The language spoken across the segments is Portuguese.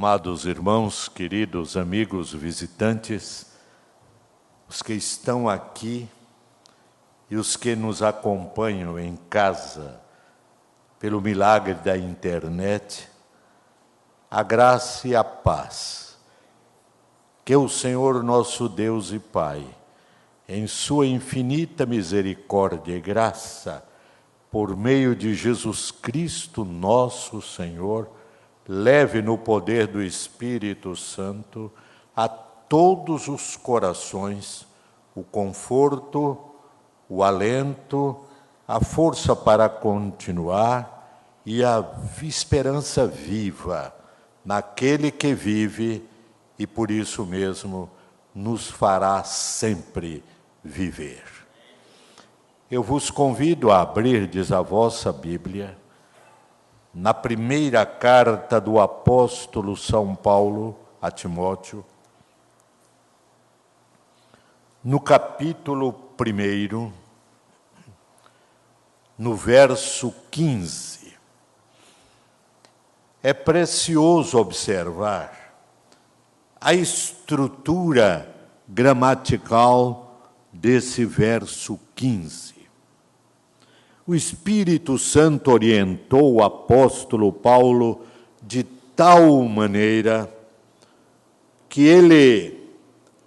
Amados irmãos, queridos amigos visitantes, os que estão aqui e os que nos acompanham em casa pelo milagre da internet, a graça e a paz que o Senhor nosso Deus e Pai, em sua infinita misericórdia e graça, por meio de Jesus Cristo nosso Senhor, leve no poder do Espírito Santo a todos os corações o conforto, o alento, a força para continuar e a esperança viva naquele que vive e por isso mesmo nos fará sempre viver. Eu vos convido a abrirdes a vossa Bíblia na primeira carta do apóstolo São Paulo a Timóteo, no capítulo 1, no verso 15. É precioso observar a estrutura gramatical desse verso 15. O Espírito Santo orientou o apóstolo Paulo de tal maneira que ele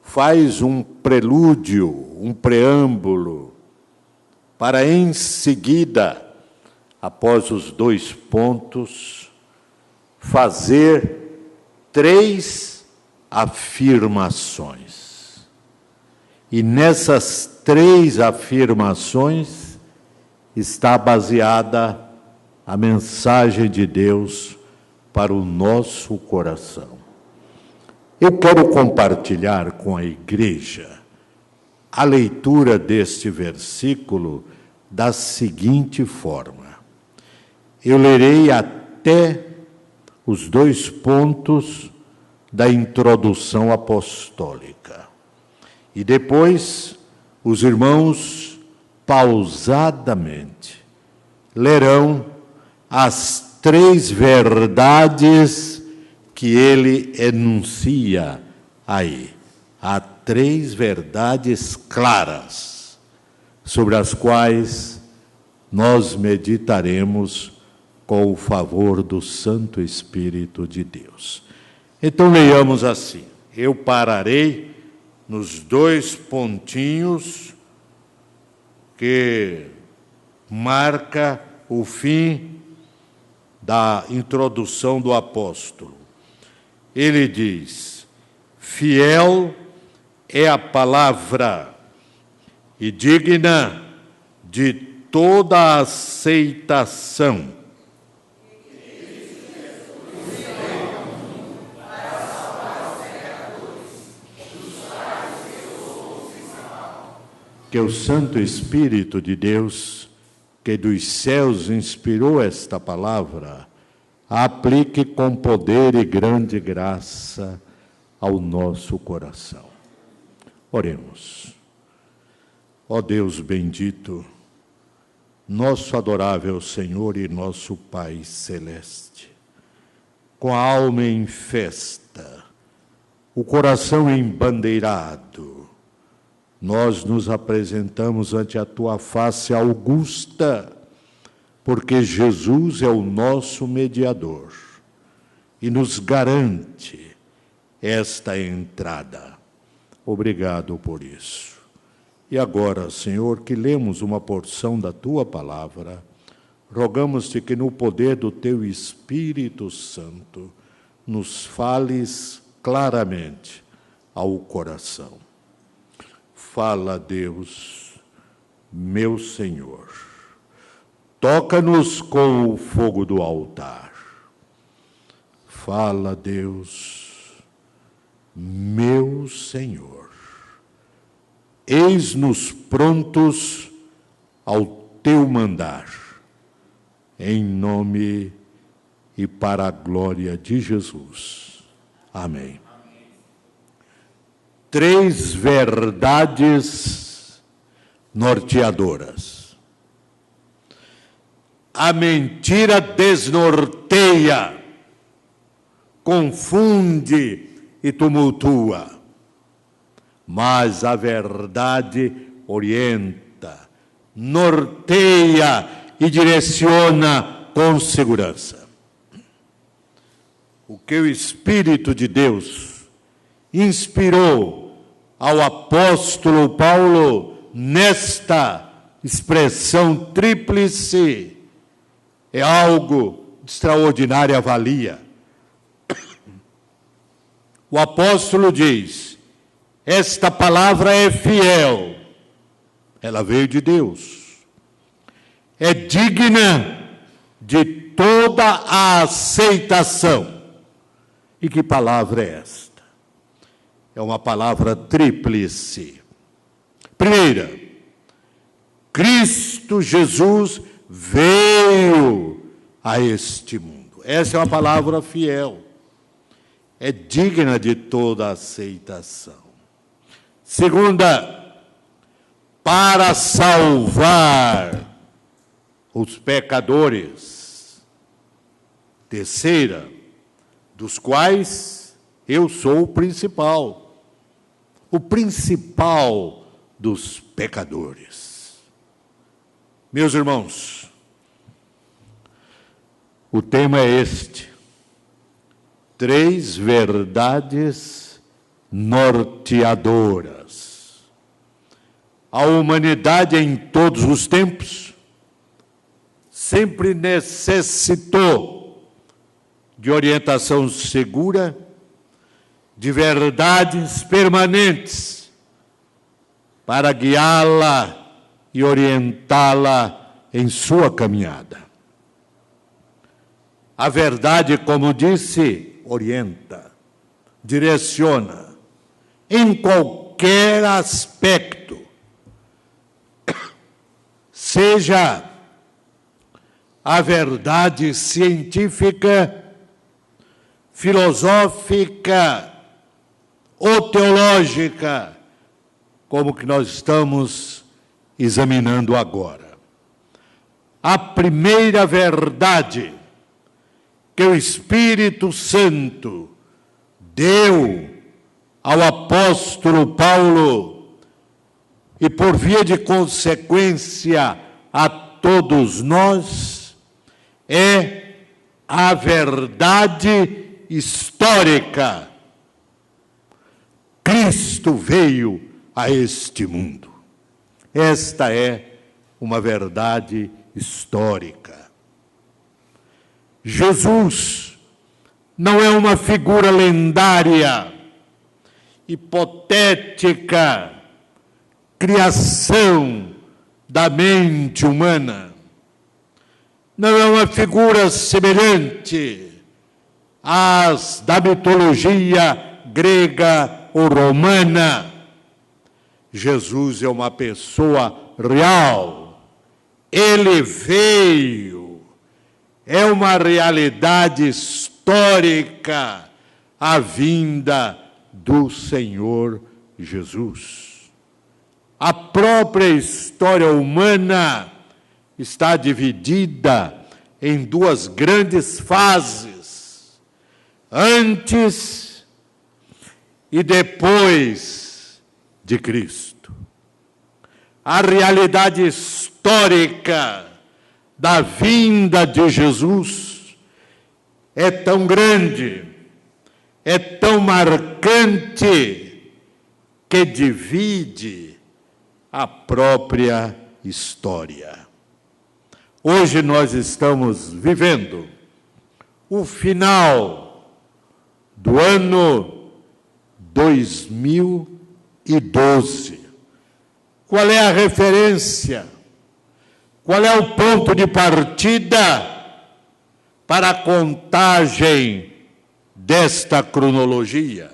faz um prelúdio, um preâmbulo, para em seguida, após os 2 pontos, fazer 3 afirmações. E nessas 3 afirmações está baseada a mensagem de Deus para o nosso coração. Eu quero compartilhar com a igreja a leitura deste versículo da seguinte forma. Eu lerei até os 2 pontos da introdução apostólica. E depois, os irmãos pausadamente lerão as 3 verdades que ele enuncia aí. Há 3 verdades claras sobre as quais nós meditaremos com o favor do Santo Espírito de Deus. Então leiamos assim. Eu pararei nos 2 pontinhos que marca o fim da introdução do apóstolo. Ele diz: fiel é a palavra e digna de toda aceitação. Que o Santo Espírito de Deus, que dos céus inspirou esta palavra, a aplique com poder e grande graça ao nosso coração. Oremos. Ó Deus bendito, nosso adorável Senhor e nosso Pai celeste, com a alma em festa, o coração embandeirado, nós nos apresentamos ante a Tua face augusta, porque Jesus é o nosso mediador e nos garante esta entrada. Obrigado por isso. E agora, Senhor, que lemos uma porção da Tua palavra, rogamos-te que no poder do Teu Espírito Santo nos fales claramente ao coração. Fala, Deus, meu Senhor. Toca-nos com o fogo do altar. Fala, Deus, meu Senhor. Eis-nos prontos ao teu mandar, em nome e para a glória de Jesus. Amém. 3 verdades norteadoras. A mentira desnorteia confunde e tumultua. Mas a verdade orienta, norteia e direciona com segurança. O que o Espírito de Deus inspirou ao apóstolo Paulo nesta expressão tríplice é algo de extraordinária valia. O apóstolo diz: esta palavra é fiel, ela veio de Deus, é digna de toda a aceitação. E que palavra é esta? É uma palavra tríplice. Primeira, Cristo Jesus veio a este mundo. Essa é uma palavra fiel. É digna de toda aceitação. Segunda, para salvar os pecadores. Terceira, dos quais eu sou o principal dos pecadores. Meus irmãos, o tema é este: 3 verdades norteadoras. A humanidade em todos os tempos sempre necessitou de orientação segura, de verdades permanentes para guiá-la e orientá-la em sua caminhada. A verdade, como disse, orienta, direciona em qualquer aspecto, seja a verdade científica, filosófica ou teológica, como que nós estamos examinando agora. A primeira verdade que o Espírito Santo deu ao apóstolo Paulo e, por via de consequência, a todos nós, é a verdade histórica. Cristo veio a este mundo. Esta é uma verdade histórica. Jesus não é uma figura lendária, hipotética, criação da mente humana. Não é uma figura semelhante às da mitologia grega ou romana. Jesus é uma pessoa real. Ele veio. É uma realidade histórica a vinda do Senhor Jesus. A própria história humana está dividida em 2 grandes fases: antes e depois de Cristo. A realidade histórica da vinda de Jesus é tão grande, é tão marcante, que divide a própria história. Hoje nós estamos vivendo o final do ano 2012. Qual é a referência? Qual é o ponto de partida para a contagem desta cronologia?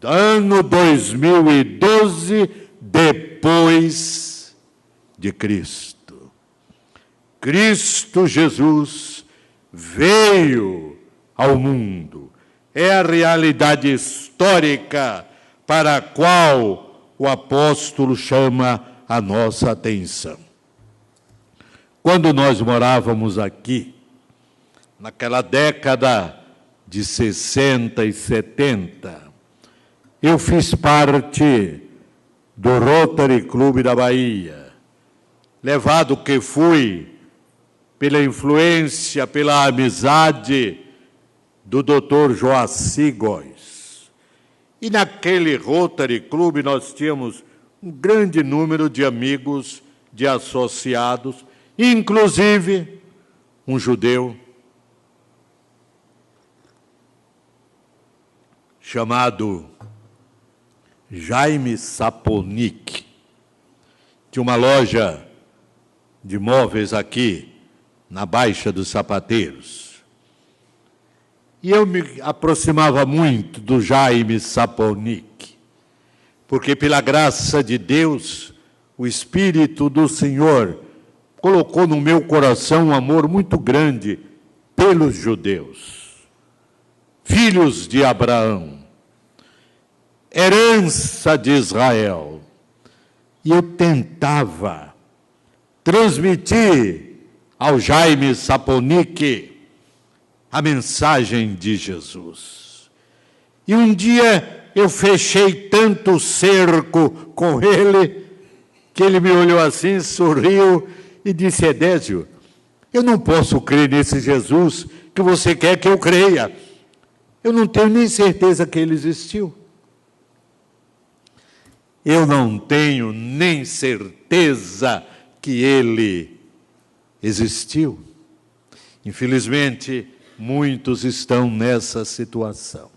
Ano 2012, depois de Cristo. Cristo Jesus veio ao mundo. É a realidade histórica para a qual o apóstolo chama a nossa atenção. Quando nós morávamos aqui, naquela década de 60 e 70, eu fiz parte do Rotary Clube da Bahia, levado que fui pela influência, pela amizade do Dr. Joaci Góes. E naquele Rotary Clube nós tínhamos um grande número de amigos, de associados, inclusive um judeu chamado Jaime Saponic, de uma loja de móveis aqui, na Baixa dos Sapateiros. E eu me aproximava muito do Jaime Saponic, porque pela graça de Deus, o Espírito do Senhor colocou no meu coração um amor muito grande pelos judeus, filhos de Abraão, herança de Israel. E eu tentava transmitir ao Jaime Saponic a mensagem de Jesus. E um dia eu fechei tanto o cerco com ele, que ele me olhou assim, sorriu e disse: Edésio, eu não posso crer nesse Jesus que você quer que eu creia. Eu não tenho nem certeza que ele existiu. Eu não tenho nem certeza que ele existiu. Infelizmente, muitos estão nessa situação.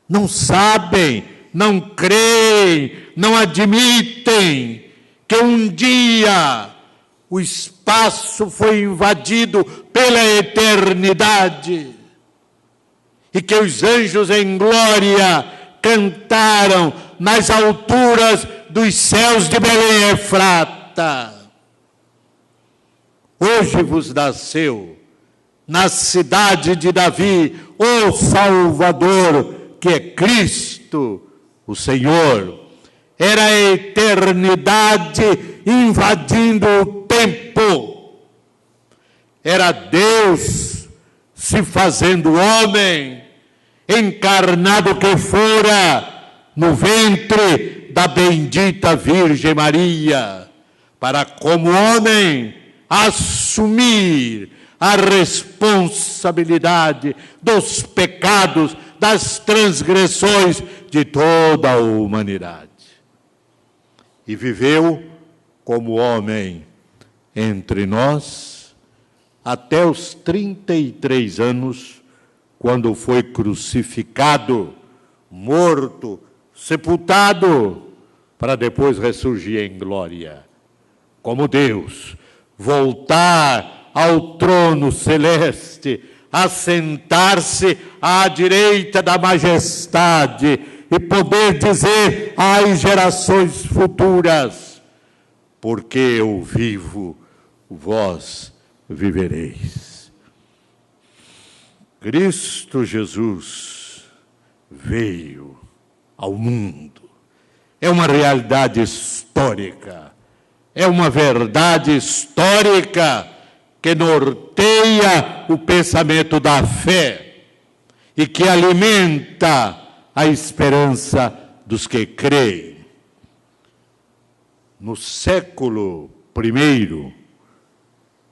Não sabem, não creem, não admitem que um dia o espaço foi invadido pela eternidade e que os anjos em glória cantaram nas alturas dos céus de Belém Efrata. Hoje vos nasceu na cidade de Davi o Salvador, que é Cristo, o Senhor. Era a eternidade invadindo o tempo. Era Deus se fazendo homem, encarnado que fora no ventre da bendita Virgem Maria, para como homem assumir a responsabilidade dos pecados, das transgressões de toda a humanidade. E viveu como homem entre nós até os 33 anos, quando foi crucificado, morto, sepultado, para depois ressurgir em glória, como Deus, voltar ao trono celeste, assentar-se à direita da majestade e poder dizer às gerações futuras: porque eu vivo, vós vivereis. Cristo Jesus veio ao mundo. É uma realidade histórica, é uma verdade histórica que norteia o pensamento da fé e que alimenta a esperança dos que creem. No século I,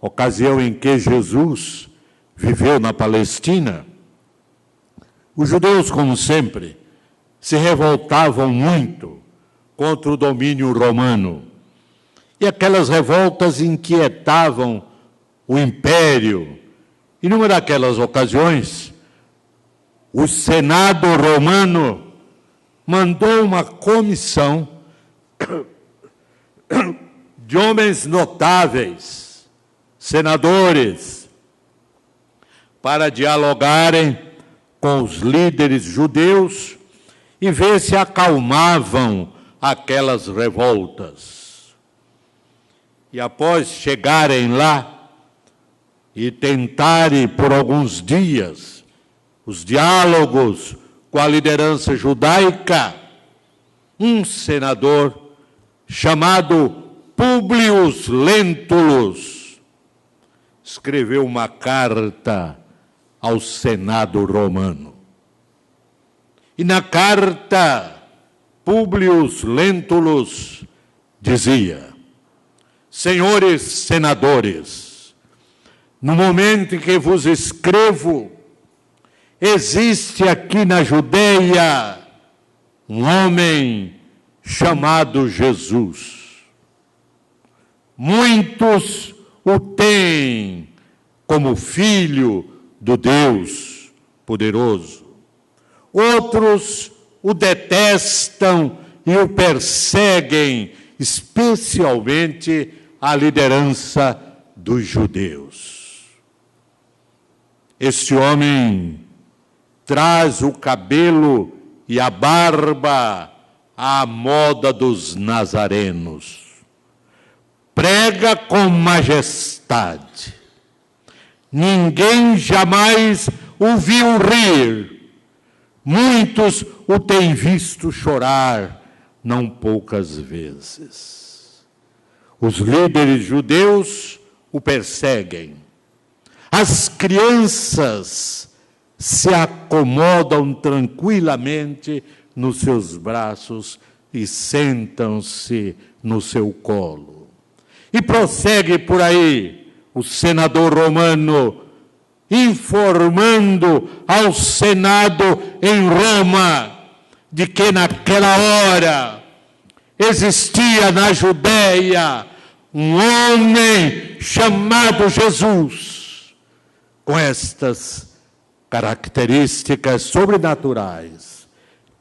ocasião em que Jesus viveu na Palestina, os judeus, como sempre, se revoltavam muito contra o domínio romano. E aquelas revoltas inquietavam o império. E numa daquelas ocasiões, o Senado romano mandou uma comissão de homens notáveis, senadores, para dialogarem com os líderes judeus e ver se acalmavam aquelas revoltas. E após chegarem lá e tentarem por alguns dias os diálogos com a liderança judaica, um senador chamado Públio Lentulus escreveu uma carta ao Senado romano. E na carta, Públio Lentulus dizia: senhores senadores, no momento em que vos escrevo, existe aqui na Judeia um homem chamado Jesus. Muitos o têm como filho do Deus poderoso. Outros o detestam e o perseguem, especialmente a liderança dos judeus. Este homem traz o cabelo e a barba à moda dos nazarenos. Prega com majestade. Ninguém jamais o viu rir. Muitos o têm visto chorar, não poucas vezes. Os líderes judeus o perseguem. As crianças se acomodam tranquilamente nos seus braços e sentam-se no seu colo. E prossegue por aí o senador romano, informando ao Senado em Roma de que naquela hora existia na Judeia um homem chamado Jesus, com estas características sobrenaturais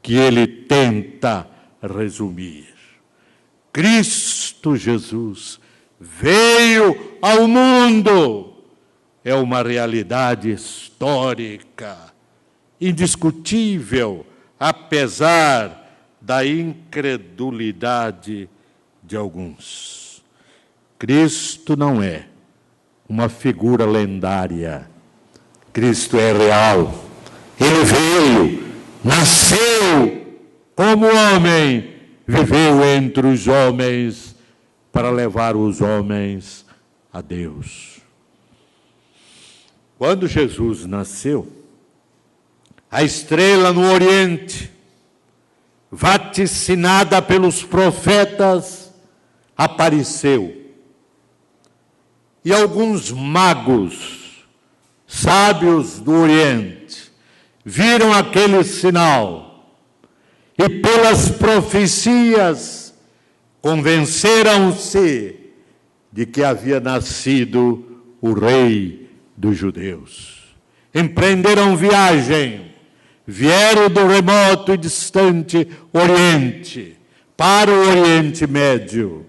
que ele tenta resumir. Cristo Jesus veio ao mundo. É uma realidade histórica, indiscutível, apesar da incredulidade de alguns. Cristo não é uma figura lendária. Cristo é real. Ele veio, nasceu como homem, viveu entre os homens para levar os homens a Deus. Quando Jesus nasceu, a estrela no Oriente, vaticinada pelos profetas, apareceu. E alguns magos, sábios do Oriente, viram aquele sinal e pelas profecias convenceram-se de que havia nascido o rei dos judeus. Empreenderam viagem, vieram do remoto e distante Oriente para o Oriente Médio,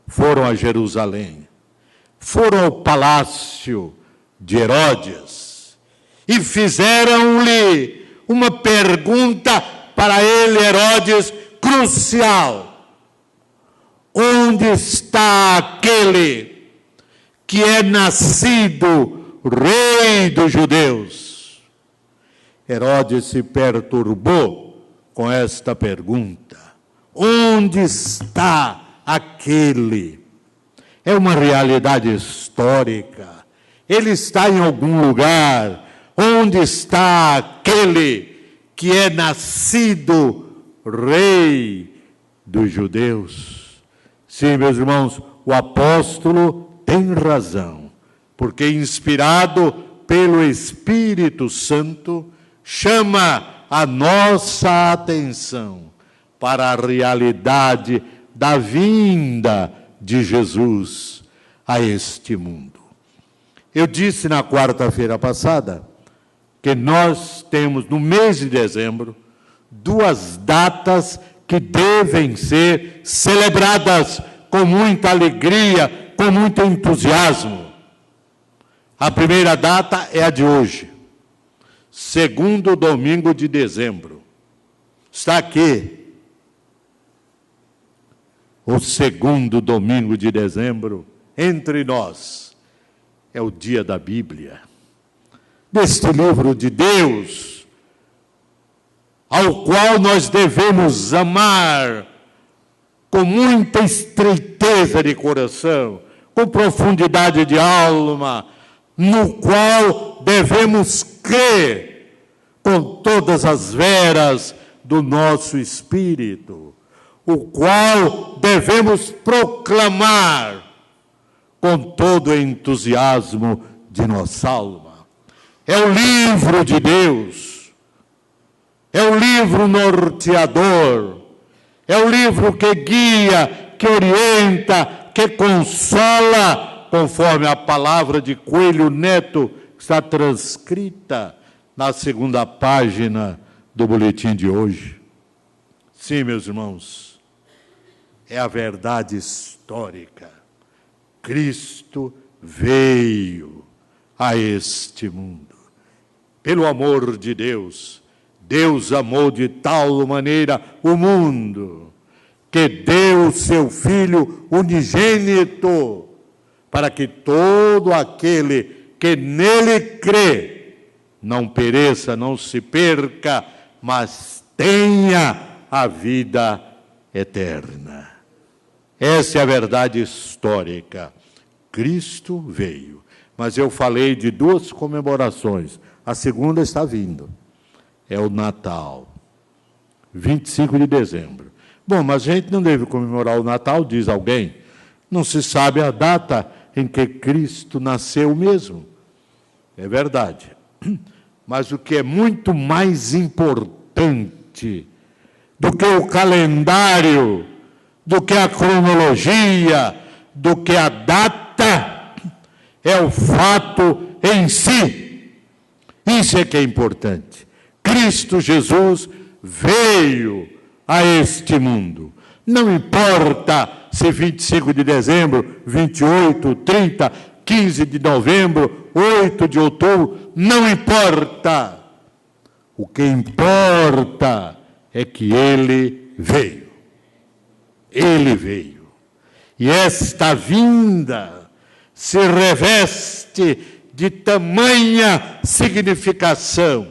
foram a Jerusalém, foram ao palácio de Herodes e fizeram-lhe uma pergunta para ele, Herodes, crucial: onde está aquele que é nascido rei dos judeus? Herodes se perturbou com esta pergunta: onde está aquele? É uma realidade histórica. Ele está em algum lugar. Onde está aquele que é nascido rei dos judeus? Sim, meus irmãos, o apóstolo tem razão, porque inspirado pelo Espírito Santo, chama a nossa atenção para a realidade da vinda de Jesus a este mundo. Eu disse na quarta-feira passada que nós temos, no mês de dezembro, duas datas que devem ser celebradas com muita alegria, com muito entusiasmo. A primeira data é a de hoje, segundo domingo de dezembro. Está aqui. O segundo domingo de dezembro, entre nós, é o dia da Bíblia, deste livro de Deus, ao qual nós devemos amar com muita estreiteza de coração, com profundidade de alma, no qual devemos crer com todas as veras do nosso espírito, o qual devemos proclamar com todo o entusiasmo de nossa alma. É o livro de Deus, é o livro norteador, é o livro que guia, que orienta, que consola, conforme a palavra de Coelho Neto, que está transcrita na segunda página do boletim de hoje. Sim, meus irmãos, é a verdade histórica. Cristo veio a este mundo. Pelo amor de Deus, Deus amou de tal maneira o mundo, que deu seu Filho unigênito, para que todo aquele que nele crê, não pereça, não se perca, mas tenha a vida eterna. Essa é a verdade histórica. Cristo veio. Mas eu falei de duas comemorações. A segunda está vindo. É o Natal, 25 de dezembro. Bom, mas a gente não deve comemorar o Natal, diz alguém. Não se sabe a data em que Cristo nasceu mesmo. É verdade. Mas o que é muito mais importante do que o calendário, do que a cronologia, do que a data, é o fato em si. Isso é que é importante. Cristo Jesus veio a este mundo. Não importa se 25 de dezembro, 28, 30, 15 de novembro, 8 de outubro, não importa. O que importa é que ele veio. Ele veio. E esta vinda se reveste de tamanha significação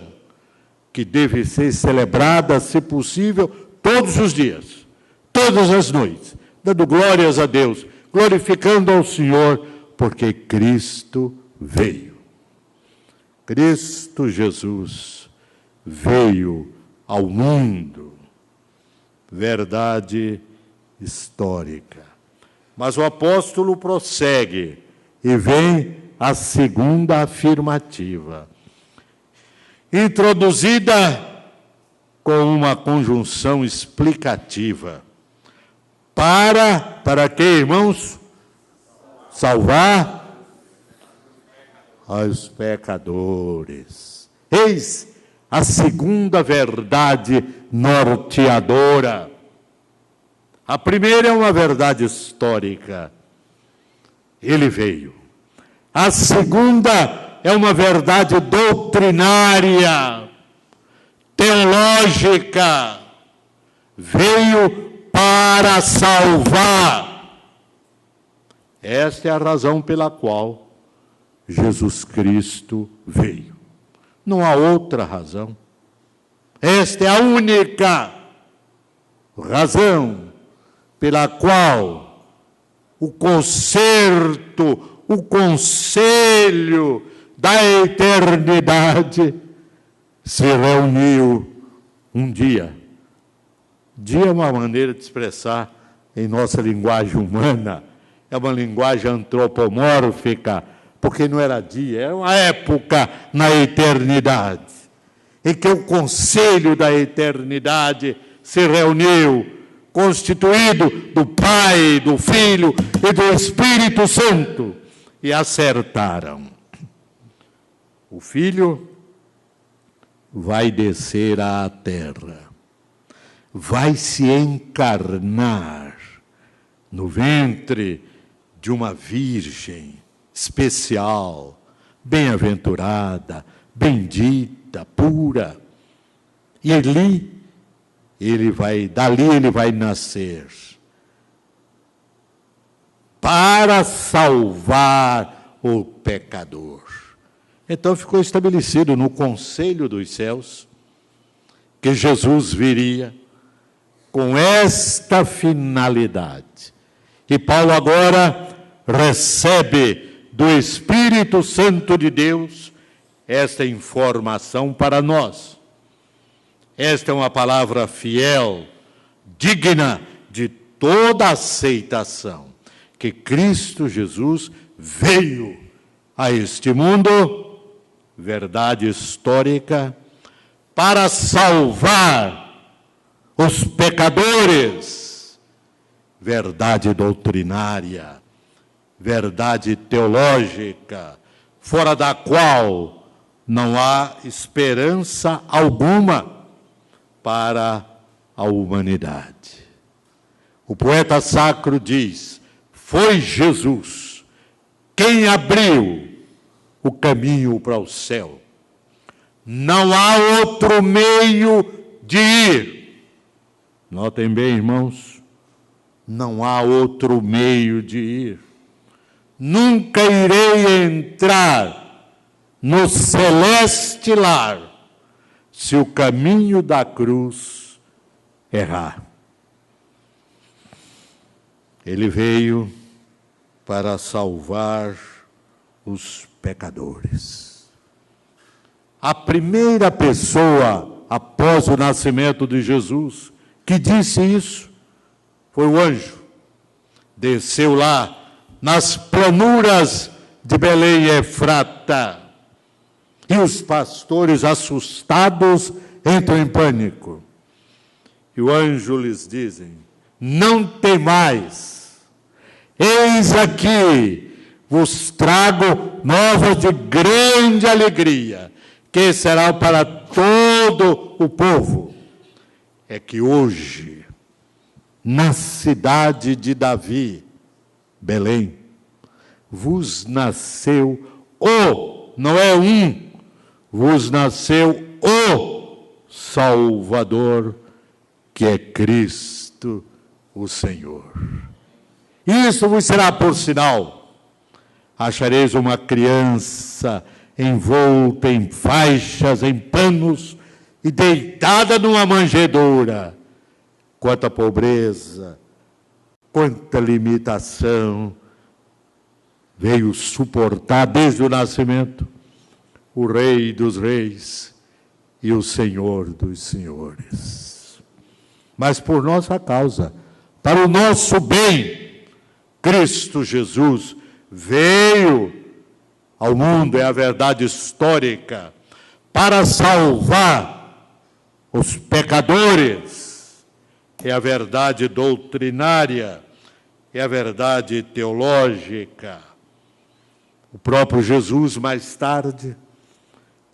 que deve ser celebrada, se possível, todos os dias, todas as noites, dando glórias a Deus, glorificando ao Senhor, porque Cristo veio. Cristo Jesus veio ao mundo. Verdade histórica. Mas o apóstolo prossegue e vem a segunda afirmativa, introduzida com uma conjunção explicativa. Para que, irmãos? Salvar os pecadores. Eis a segunda verdade norteadora. A primeira é uma verdade histórica. Ele veio. A segunda é uma verdade doutrinária, teológica. Veio para salvar. Esta é a razão pela qual Jesus Cristo veio. Não há outra razão. Esta é a única razão pela qual o concerto, o conselho da eternidade se reuniu um dia. Dia é uma maneira de expressar em nossa linguagem humana, é uma linguagem antropomórfica, porque não era dia, era uma época na eternidade, em que o conselho da eternidade se reuniu, constituído do Pai, do Filho e do Espírito Santo, e acertaram. O Filho vai descer à terra, vai se encarnar no ventre de uma virgem especial, bem-aventurada, bendita, pura. E dali ele vai nascer para salvar o pecador. Então ficou estabelecido no conselho dos céus que Jesus viria com esta finalidade. E Paulo agora recebe do Espírito Santo de Deus esta informação para nós. Esta é uma palavra fiel, digna de toda aceitação, que Cristo Jesus veio a este mundo, verdade histórica, para salvar os pecadores, verdade doutrinária, verdade teológica, fora da qual não há esperança alguma para a humanidade. O poeta sacro diz: foi Jesus quem abriu o caminho para o céu. Não há outro meio de ir. Notem bem, irmãos, não há outro meio de ir. Nunca irei entrar no celeste lar se o caminho da cruz errar. Ele veio para salvar os pecadores. A primeira pessoa após o nascimento de Jesus que disse isso foi o anjo. Desceu lá nas planuras de Belém e Efrata. E os pastores, assustados, entram em pânico. E o anjo lhes diz: não temais, eis aqui, vos trago novas de grande alegria, que será para todo o povo. É que hoje, na cidade de Davi, Belém, vos nasceu não é vos nasceu o Salvador, que é Cristo o Senhor. Isso vos será por sinal: achareis uma criança envolta em faixas, em panos, e deitada numa manjedoura. Quanta pobreza, quanta limitação veio suportar desde o nascimento o Rei dos Reis e o Senhor dos Senhores. Mas por nossa causa, para o nosso bem, Cristo Jesus veio ao mundo, é a verdade histórica, para salvar os pecadores, é a verdade doutrinária, é a verdade teológica. O próprio Jesus, mais tarde,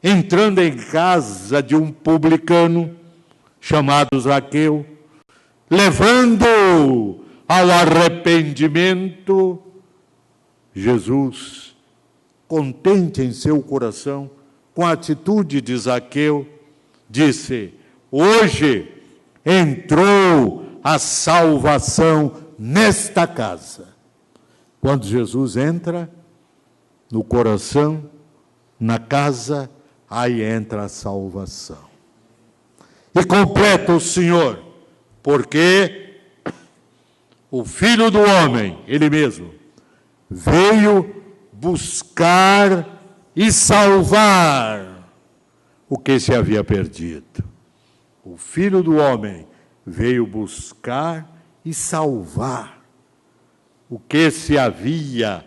entrando em casa de um publicano chamado Zaqueu, levando-o ao arrependimento, Jesus, contente em seu coração com a atitude de Zaqueu, disse: hoje entrou a salvação nesta casa. Quando Jesus entra no coração, na casa, aí entra a salvação. E completa o Senhor, porque o Filho do Homem, Ele mesmo, veio buscar e salvar o que se havia perdido. O Filho do Homem veio buscar e salvar o que se havia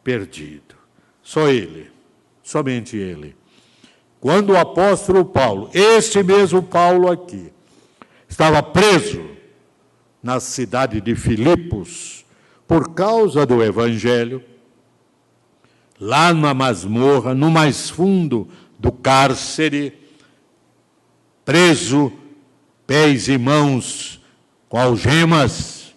perdido. Só Ele, somente Ele. Quando o apóstolo Paulo, este mesmo Paulo aqui, estava preso na cidade de Filipos, por causa do Evangelho, lá na masmorra, no mais fundo do cárcere, preso, pés e mãos com algemas,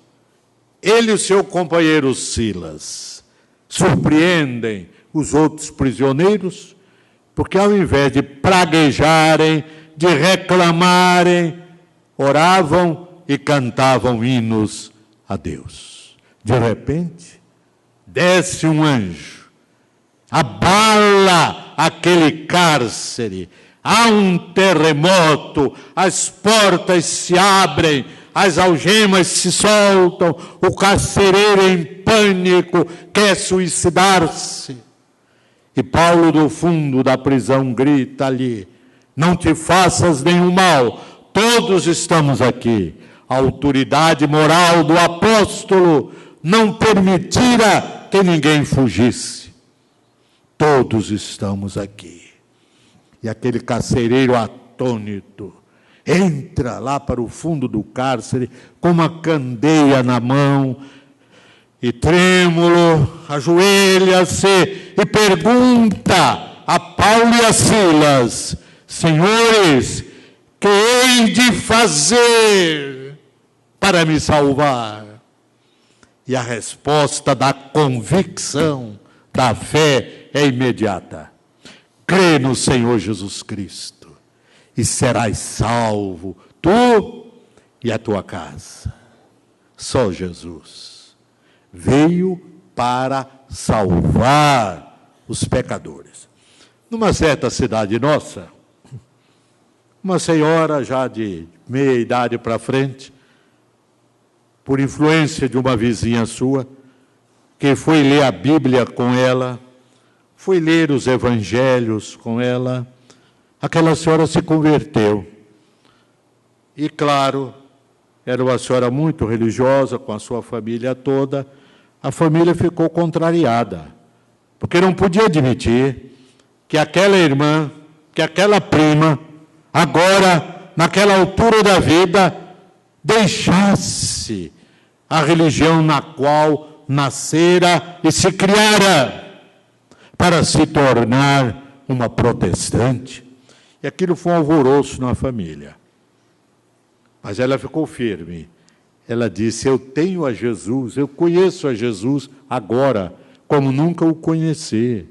ele e o seu companheiro Silas surpreendem os outros prisioneiros, porque ao invés de praguejarem, de reclamarem, oravam e cantavam hinos a Deus. De repente, desce um anjo, abala aquele cárcere, há um terremoto, as portas se abrem, as algemas se soltam, o carcereiro em pânico quer suicidar-se. E Paulo, do fundo da prisão, grita ali: não te faças nenhum mal, todos estamos aqui. A autoridade moral do apóstolo não permitira que ninguém fugisse. Todos estamos aqui. E aquele carcereiro atônito entra lá para o fundo do cárcere com uma candeia na mão e, trêmulo, ajoelha-se e pergunta a Paulo e a Silas: senhores, que hei de fazer para me salvar? E a resposta da convicção, da fé, é imediata: crê no Senhor Jesus Cristo e serás salvo, tu e a tua casa. Só Jesus veio para salvar os pecadores. Numa certa cidade nossa, uma senhora já de meia idade para frente, por influência de uma vizinha sua, que foi ler a Bíblia com ela, foi ler os evangelhos com ela, aquela senhora se converteu. E, claro, era uma senhora muito religiosa, com a sua família toda. A família ficou contrariada, porque não podia admitir que aquela irmã, que aquela prima, agora, naquela altura da vida, deixasse a religião na qual nascera e se criara para se tornar uma protestante. E aquilo foi um alvoroço na família. Mas ela ficou firme. Ela disse: eu tenho a Jesus, eu conheço a Jesus agora, como nunca o conheci,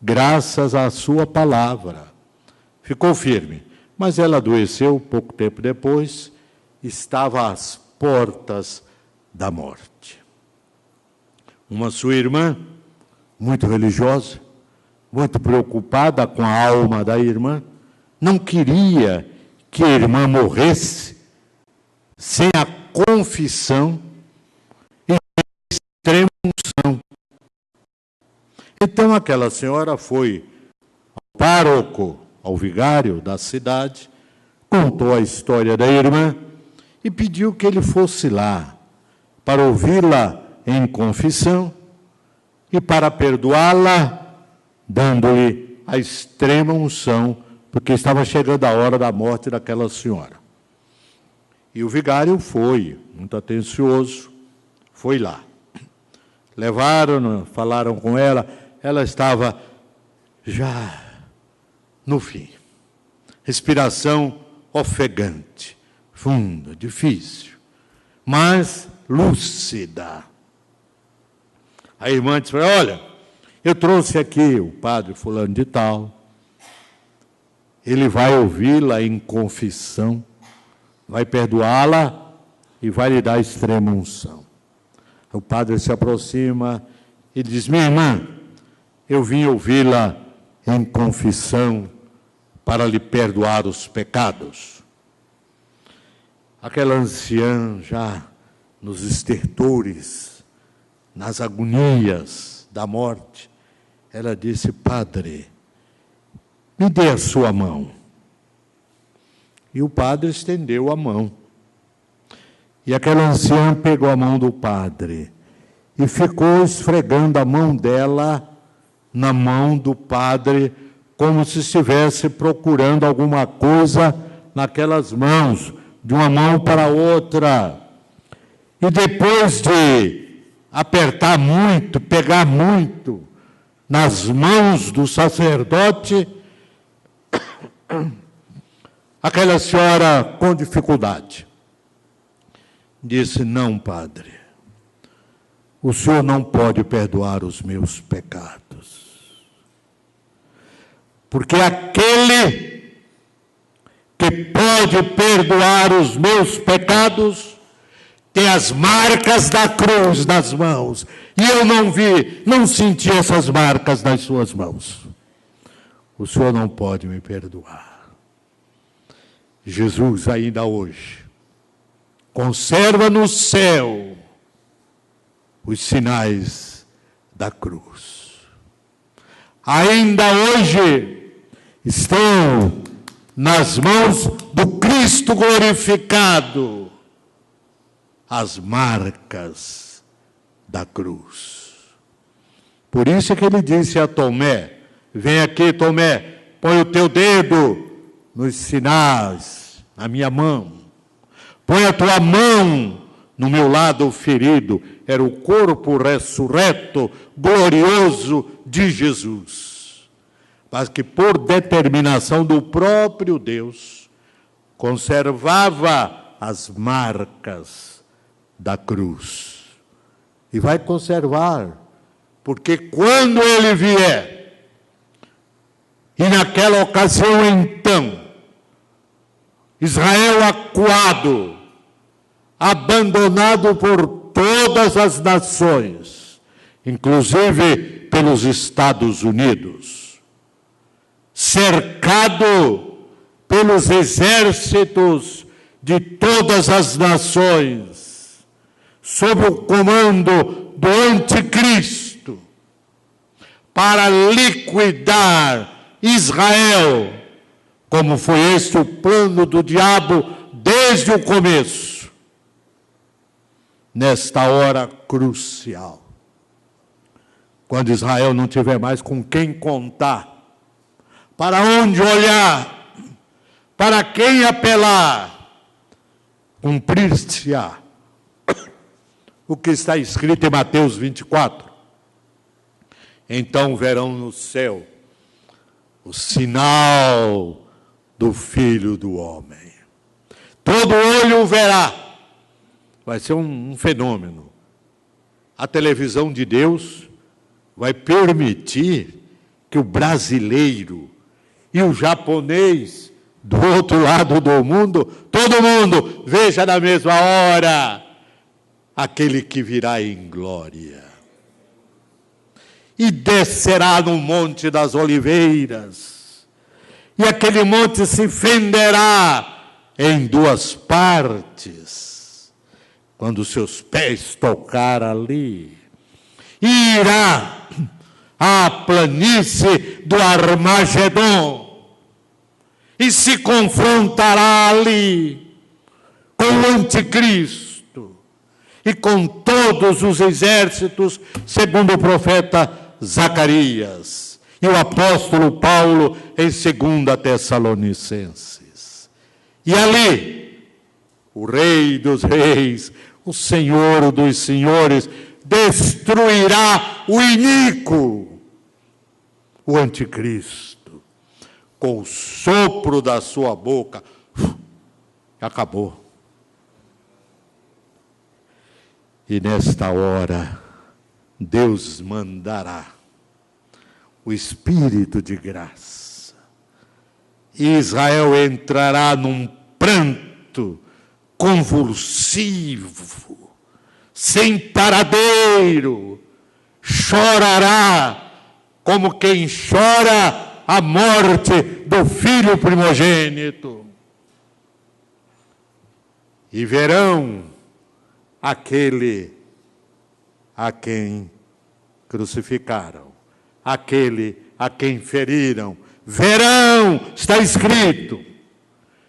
graças à sua palavra. Ficou firme. Mas ela adoeceu pouco tempo depois, estava às portas da morte. Uma sua irmã, muito religiosa, muito preocupada com a alma da irmã, não queria que a irmã morresse sem a confissão e a extrema unção. Então aquela senhora foi ao pároco, ao vigário da cidade, contou a história da irmã e pediu que ele fosse lá para ouvi-la em confissão e para perdoá-la, dando-lhe a extrema unção, porque estava chegando a hora da morte daquela senhora. E o vigário foi, muito atencioso, foi lá. Levaram-na, falaram com ela, ela estava já no fim. Respiração ofegante, funda, difícil, mas lúcida. A irmã disse: olha, eu trouxe aqui o padre fulano de tal, ele vai ouvi-la em confissão, vai perdoá-la e vai lhe dar extrema unção. O padre se aproxima e diz: minha irmã, eu vim ouvi-la em confissão para lhe perdoar os pecados. Aquela anciã, já nos estertores, nas agonias da morte, ela disse: padre, me dê a sua mão. E o padre estendeu a mão. E aquela anciã pegou a mão do padre e ficou esfregando a mão dela na mão do padre, como se estivesse procurando alguma coisa naquelas mãos, de uma mão para a outra. E depois de apertar muito, pegar muito nas mãos do sacerdote, aquela senhora, com dificuldade, disse: não, padre, o senhor não pode perdoar os meus pecados, porque aquele que pode perdoar os meus pecados tem as marcas da cruz nas mãos, e eu não vi, não senti essas marcas nas suas mãos. O senhor não pode me perdoar. Jesus ainda hoje conserva no céu os sinais da cruz. ainda hoje estão nas mãos do Cristo glorificado as marcas da cruz. Por isso que ele disse a Tomé: vem aqui, Tomé, põe o teu dedo nos sinais, na minha mão. Põe a tua mão no meu lado ferido. Era o corpo ressurreto, glorioso de Jesus. Mas que por determinação do próprio Deus, conservava as marcas da cruz. E vai conservar, porque quando ele vier, e naquela ocasião então, Israel acuado, abandonado por todas as nações, inclusive pelos Estados Unidos, cercado pelos exércitos de todas as nações, sob o comando do anticristo, para liquidar Israel, como foi este o plano do diabo desde o começo. Nesta hora crucial, quando Israel não tiver mais com quem contar, para onde olhar, para quem apelar, cumprir-se-á o que está escrito em Mateus 24. Então verão no céu o sinal do Filho do Homem. Todo olho o verá. Vai ser um fenômeno. A televisão de Deus vai permitir que o brasileiro e o japonês do outro lado do mundo, todo mundo veja na mesma hora aquele que virá em glória. E descerá no Monte das Oliveiras, e aquele monte se fenderá em duas partes, quando seus pés tocar ali, e irá à planície do Armagedon, e se confrontará ali com o anticristo e com todos os exércitos, segundo o profeta Zacarias e o apóstolo Paulo em 2 Tessalonicenses. E ali, o Rei dos Reis, o Senhor dos Senhores, destruirá o iníquo, o anticristo, com o sopro da sua boca. Acabou. E nesta hora, Deus mandará o Espírito de graça. E Israel entrará num pranto convulsivo, sem paradeiro, chorará como quem chora a morte do filho primogênito. E verão aquele a quem crucificaram, aquele a quem feriram. Verão, está escrito,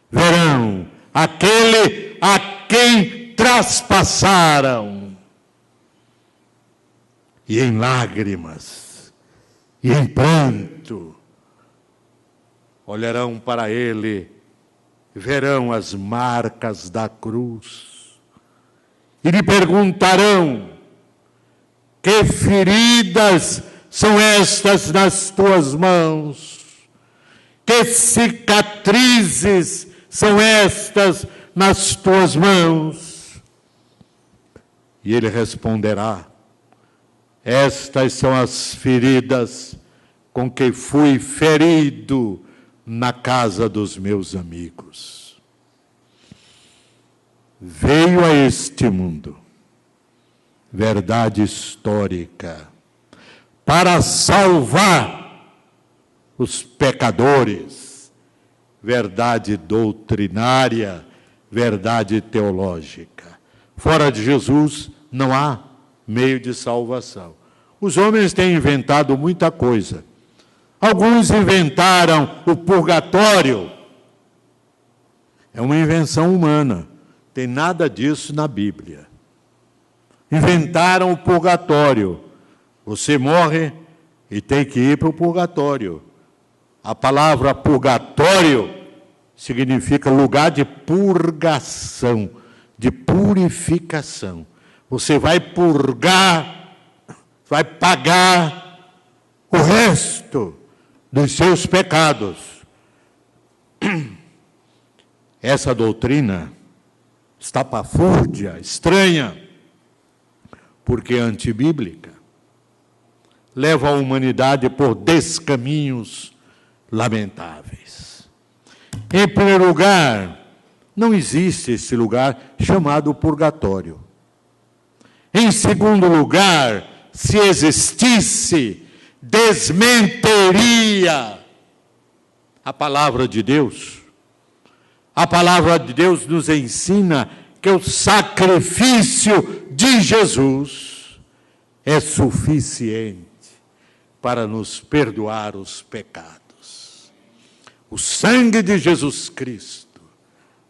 verão aquele a quem traspassaram. E em lágrimas, e em pranto, olharão para ele, verão as marcas da cruz, e lhe perguntarão: que feridas são estas nas tuas mãos? Que cicatrizes são estas nas tuas mãos? E ele responderá: estas são as feridas com que fui ferido na casa dos meus amigos. Veio a este mundo, verdade histórica, para salvar os pecadores, verdade doutrinária, verdade teológica. Fora de Jesus não há meio de salvação. Os homens têm inventado muita coisa, Alguns inventaram o purgatório. É uma invenção humana. Tem nada disso na Bíblia. Inventaram o purgatório. Você morre e tem que ir para o purgatório. A palavra purgatório significa lugar de purgação, de purificação. Você vai purgar, vai pagar o resto dos seus pecados. Essa doutrina estapafúrdia, estranha, porque é antibíblica. Leva a humanidade por descaminhos lamentáveis. Em primeiro lugar, não existe esse lugar chamado purgatório. Em segundo lugar, se existisse, desmentiria a palavra de Deus. A palavra de Deus nos ensina que o sacrifício de Jesus é suficiente para nos perdoar os pecados. O sangue de Jesus Cristo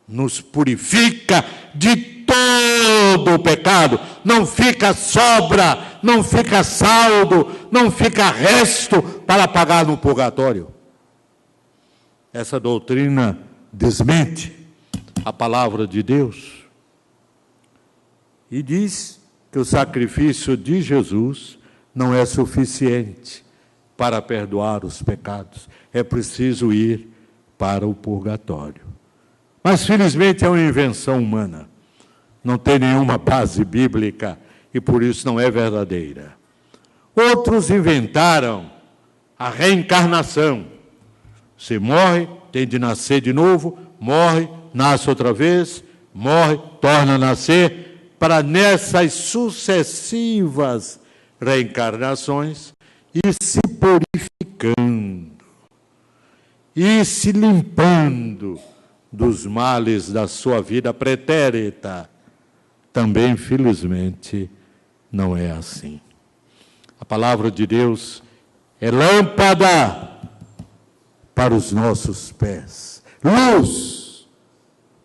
nos purifica de todo o pecado. Não fica sobra, não fica saldo, não fica resto para pagar no purgatório. Essa doutrina desmente a palavra de Deus e diz que o sacrifício de Jesus não é suficiente para perdoar os pecados. É preciso ir para o purgatório. Mas, felizmente, é uma invenção humana. Não tem nenhuma base bíblica e, por isso, não é verdadeira. Outros inventaram a reencarnação. Você morre, tem de nascer de novo, morre, nasce outra vez, morre, torna a nascer, para nessas sucessivas reencarnações ir se purificando, ir se limpando dos males da sua vida pretérita. Também, felizmente, não é assim. A palavra de Deus é lâmpada para os nossos pés, luz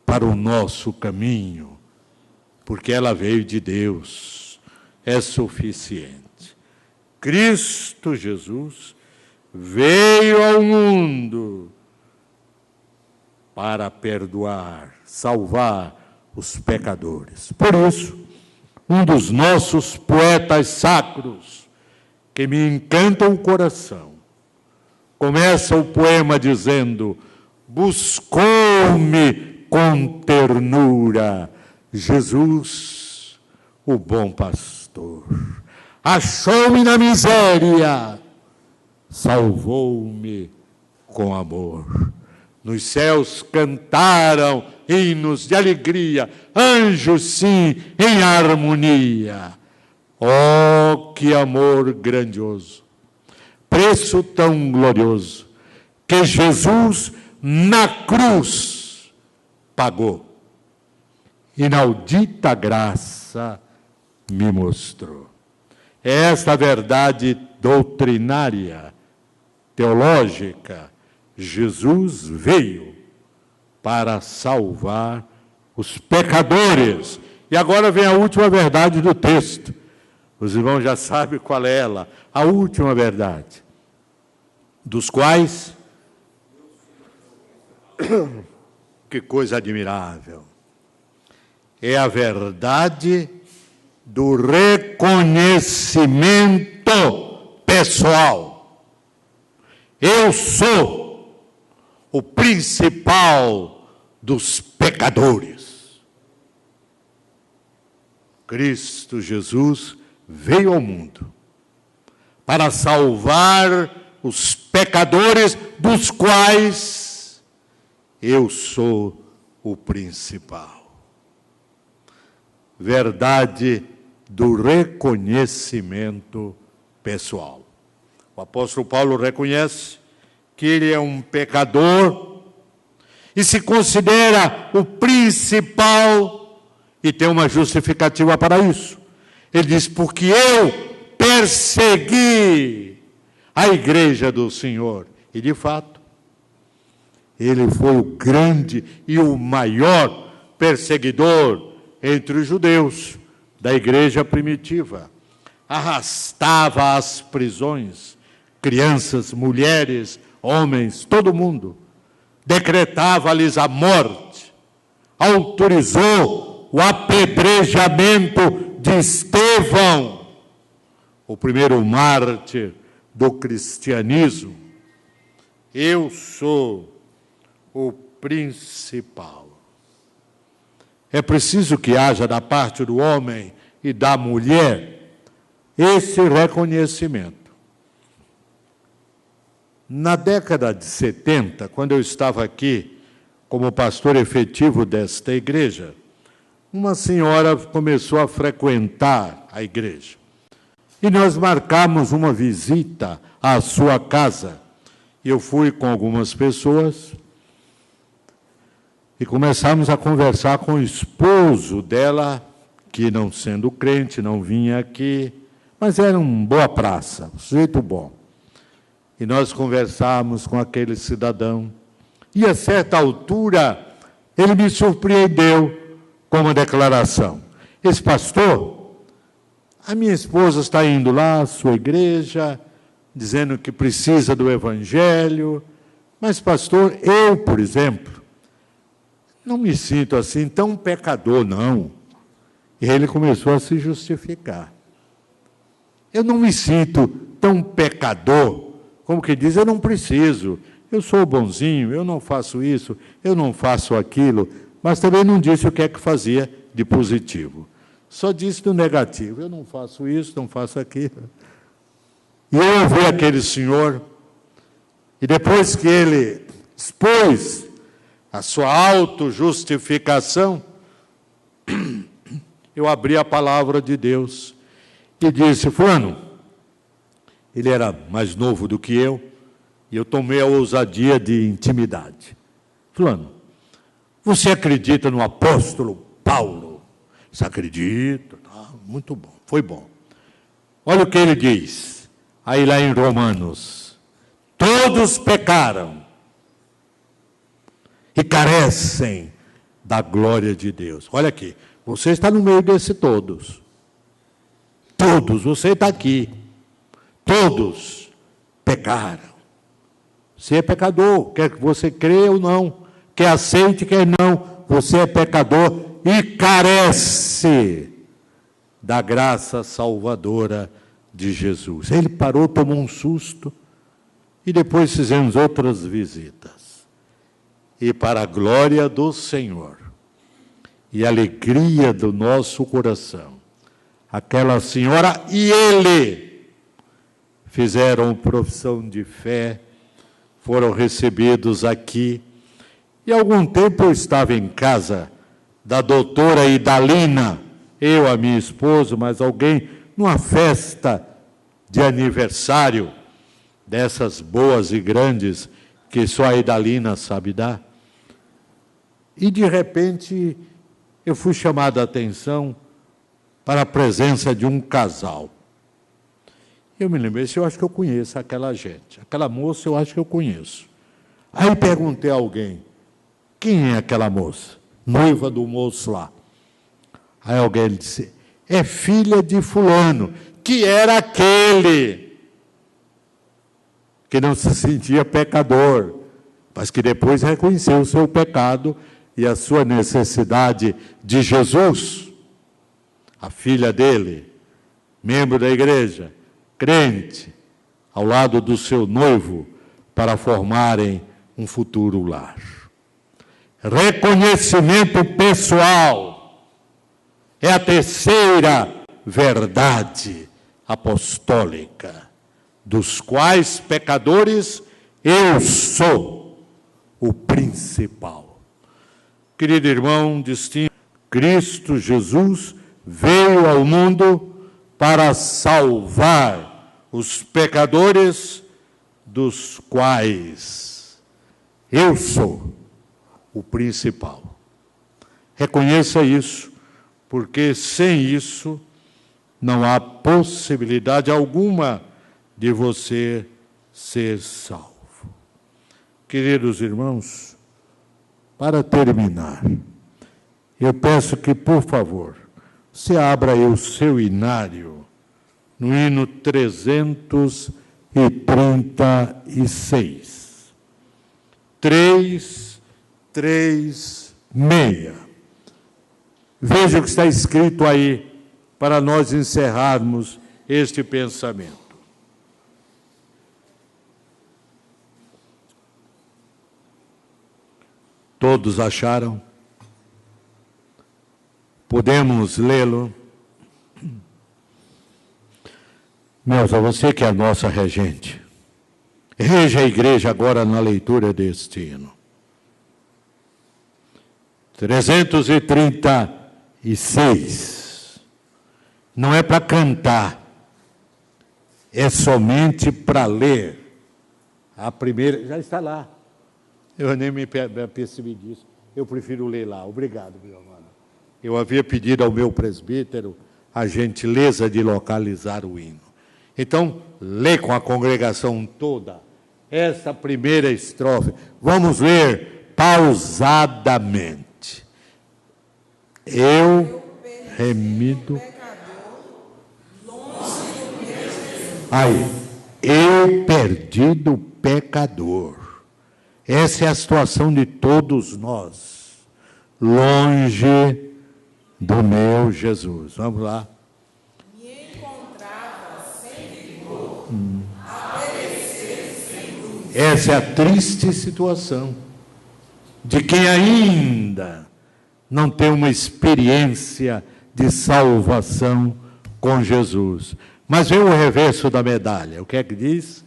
para o nosso caminho, porque ela veio de Deus, é suficiente. Cristo Jesus veio ao mundo para perdoar, salvar os pecadores. Por isso, um dos nossos poetas sacros, que me encanta o coração, começa o poema dizendo: buscou-me com ternura Jesus, o bom pastor. Achou-me na miséria, salvou-me com amor. Nos céus cantaram hinos de alegria, anjos sim, em harmonia. Oh, que amor grandioso! Preço tão glorioso que Jesus na cruz pagou. Inaudita graça me mostrou. É esta verdade doutrinária, teológica. Jesus veio para salvar os pecadores. E agora vem a última verdade do texto. Os irmãos já sabem qual é ela. A última verdade. Dos quais? Que coisa admirável. É a verdade do reconhecimento pessoal. Eu sou o principal dos pecadores. Cristo Jesus veio ao mundo para salvar os pecadores, dos quais eu sou o principal. Verdade do reconhecimento pessoal. O apóstolo Paulo reconhece que ele é um pecador e se considera o principal e tem uma justificativa para isso. Ele diz: porque eu persegui a igreja do Senhor. E, de fato, ele foi o grande e o maior perseguidor entre os judeus da igreja primitiva. Arrastava às prisões crianças, mulheres, homens, todo mundo. Decretava-lhes a morte. Autorizou o apedrejamento de Estevão, o primeiro mártir do cristianismo. Eu sou o principal. É preciso que haja da parte do homem e da mulher esse reconhecimento. Na década de 70, quando eu estava aqui como pastor efetivo desta igreja, uma senhora começou a frequentar a igreja. E nós marcamos uma visita à sua casa. Eu fui com algumas pessoas e começamos a conversar com o esposo dela, que não sendo crente, não vinha aqui, mas era um boa praça, um sujeito bom. E nós conversamos com aquele cidadão. E, a certa altura, ele me surpreendeu com uma declaração. Esse pastor, a minha esposa está indo lá à sua igreja, dizendo que precisa do evangelho, mas, pastor, eu, por exemplo, não me sinto assim tão pecador, não. E ele começou a se justificar. Eu não me sinto tão pecador, como que diz, eu não preciso, eu sou bonzinho, eu não faço isso, eu não faço aquilo, mas também não disse o que é que fazia de positivo. Só disse do negativo, eu não faço isso, não faço aquilo. E eu ouvi aquele senhor, e depois que ele expôs a sua autojustificação, eu abri a palavra de Deus e disse, fulano, ele era mais novo do que eu, e eu tomei a ousadia de intimidade. Fulano, você acredita no apóstolo Paulo? Você acredita? Muito bom, foi bom. Olha o que ele diz, aí lá em Romanos, todos pecaram e carecem da glória de Deus. Olha aqui, você está no meio desse todos. Todos, você está aqui. Todos pecaram. Você é pecador, quer que você creia ou não, quer aceite, quer não, você é pecador e carece da graça salvadora de Jesus. Ele parou, tomou um susto, e depois fizemos outras visitas. E para a glória do Senhor, e a alegria do nosso coração, aquela senhora e ele fizeram profissão de fé, foram recebidos aqui. E há algum tempo eu estava em casa da doutora Idalina, eu, a minha esposa, mas alguém, numa festa de aniversário, dessas boas e grandes, que só a Idalina sabe dar. E, de repente, eu fui chamado a atenção para a presença de um casal. Eu me lembrei, eu acho que eu conheço aquela gente, aquela moça eu acho que eu conheço. Aí perguntei a alguém, quem é aquela moça? Noiva do moço lá. Aí alguém disse, é filha de fulano, que era aquele que não se sentia pecador, mas que depois reconheceu o seu pecado e a sua necessidade de Jesus. A filha dele, membro da igreja, crente, ao lado do seu noivo, para formarem um futuro lar. Reconhecimento pessoal é a terceira verdade apostólica, dos quais pecadores eu sou o principal. Querido irmão distinto, Cristo Jesus veio ao mundo para salvar os pecadores, dos quais eu sou o principal. Reconheça isso, porque sem isso não há possibilidade alguma de você ser salvo. Queridos irmãos, para terminar, eu peço que, por favor, você abra aí o seu hinário no hino 336. 336. Veja o que está escrito aí para nós encerrarmos este pensamento. Todos acharam? Podemos lê-lo? Nelsa, você que é a nossa regente, reja a igreja agora na leitura deste hino. 336. Não é para cantar, é somente para ler. A primeira, já está lá. Eu nem me percebi disso. Eu prefiro ler lá. Obrigado, meu irmão. Eu havia pedido ao meu presbítero a gentileza de localizar o hino. Então, lê com a congregação toda essa primeira estrofe. Vamos ler pausadamente. Eu, remido... Aí, eu perdido pecador. Essa é a situação de todos nós, longe do meu Jesus. Vamos lá. Me encontrava sem vigor, a perecer sem luz. Essa é a triste situação de quem ainda não tem uma experiência de salvação com Jesus. Mas vem o reverso da medalha. O que é que diz?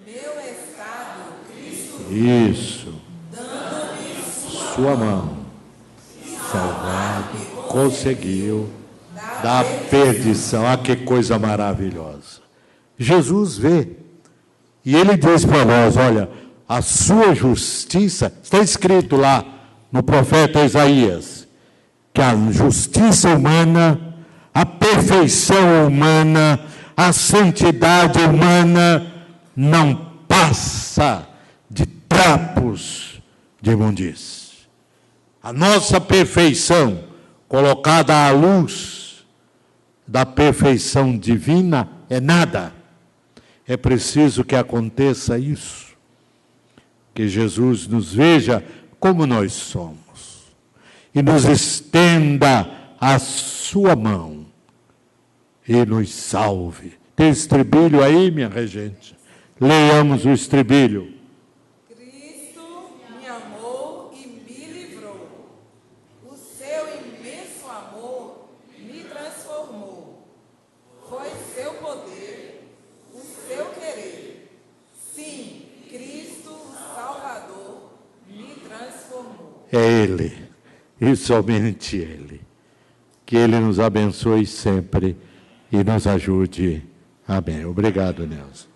Meu estado, Cristo, isso, dando-me sua mão, salvado, conseguiu da perdição. Ah, que coisa maravilhosa. Jesus vê, e ele diz para nós, olha, a sua justiça, está escrito lá no profeta Isaías, que a justiça humana, a perfeição humana, a santidade humana não passa de trapos de imundície. A nossa perfeição, colocada à luz da perfeição divina, é nada. É preciso que aconteça isso, que Jesus nos veja como nós somos e nos estenda a sua mão e nos salve. Tem estribilho aí, minha regente? Leiamos o estribilho. Cristo me amou e me livrou. O seu imenso amor me transformou. Foi seu poder, o seu querer. Sim, Cristo, o Salvador, me transformou. É Ele, e somente Ele. Que Ele nos abençoe sempre e nos ajude. Amém. Obrigado, Nelson.